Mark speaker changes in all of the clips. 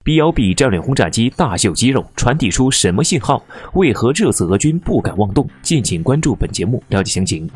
Speaker 1: B-1B 战略轰炸机大秀肌肉，传递出什么信号？为何这次俄军不敢妄动？敬请关注本节目，了解详情。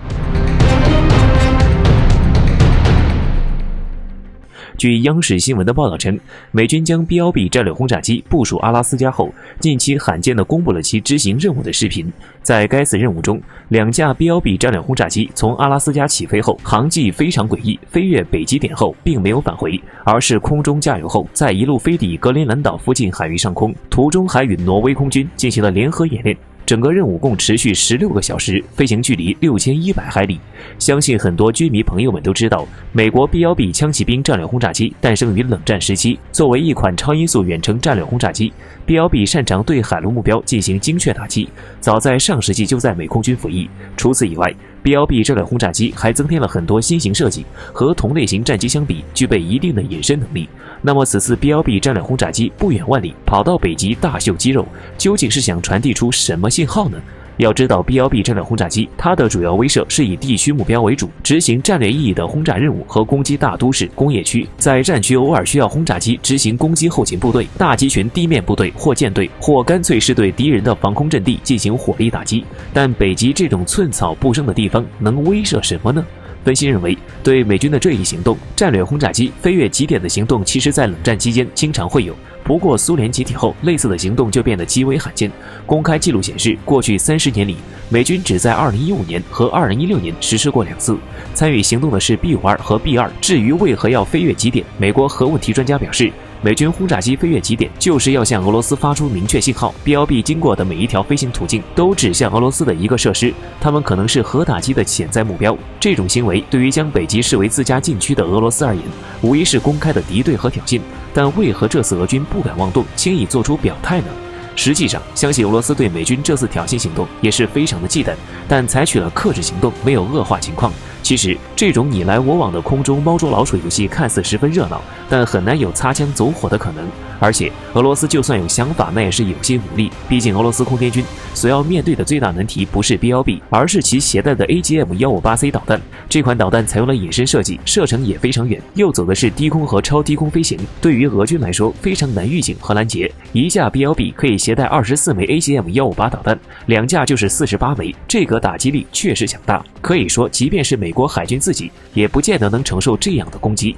Speaker 1: 据央视新闻的报道称，美军将 B-1B 战略轰炸机部署阿拉斯加后，近期罕见地公布了其执行任务的视频。在该次任务中，2架 B-1B 战略轰炸机从阿拉斯加起飞后，航迹非常诡异，飞越北极点后并没有返回，而是空中加油后，再一路飞抵格陵兰岛附近海域上空，途中还与挪威空军进行了联合演练。整个任务共持续16个小时，飞行距离6100海里。相信很多军迷朋友们都知道，美国 B-1B 枪骑兵战略轰炸机诞生于冷战时期，作为一款超音速远程战略轰炸机。B-1B 擅长对海陆目标进行精确打击，早在上世纪就在美空军服役。除此以外，B-1B 战略轰炸机还增添了很多新型设计，和同类型战机相比，具备一定的隐身能力。那么此次 B-1B 战略轰炸机不远万里跑到北极大秀肌肉，究竟是想传递出什么信号呢？要知道 B-1B 战略轰炸机，它的主要威慑是以地区目标为主，执行战略意义的轰炸任务和攻击大都市、工业区。在战区偶尔需要轰炸机执行攻击后勤部队、大集群地面部队或舰队，或干脆是对敌人的防空阵地进行火力打击。但北极这种寸草不生的地方，能威慑什么呢？分析认为，对美军的这一行动，战略轰炸机飞越极点的行动，其实在冷战期间经常会有。不过苏联解体后，类似的行动就变得极为罕见。公开记录显示，过去30年里，美军只在2015年和2016年实施过2次。参与行动的是 B-52和 B-2。至于为何要飞越极点，美国核问题专家表示，美军轰炸机飞越极点，就是要向俄罗斯发出明确信号。B-1B 经过的每一条飞行途径都指向俄罗斯的一个设施，他们可能是核打击的潜在目标。这种行为对于将北极视为自家禁区的俄罗斯而言，无疑是公开的敌对和挑衅。但为何这次俄军不敢妄动，轻易做出表态呢？实际上，相信俄罗斯对美军这次挑衅行动也是非常的忌惮，但采取了克制行动，没有恶化情况。其实，这种你来我往的空中猫捉老鼠游戏看似十分热闹，但很难有擦枪走火的可能。而且，俄罗斯就算有想法，那也是有心无力。毕竟，俄罗斯空天军所要面对的最大难题不是 B-1B， 而是其携带的 AGM-158C 导弹。这款导弹采用了隐身设计，射程也非常远，又走的是低空和超低空飞行。对于俄军来说，非常难预警和拦截。一架 B-1B 可以携带24枚 AGM-158 导弹，2架就是48枚，这个打击力确实强大。可以说，即便是美国海军自己，也不见得能承受这样的攻击。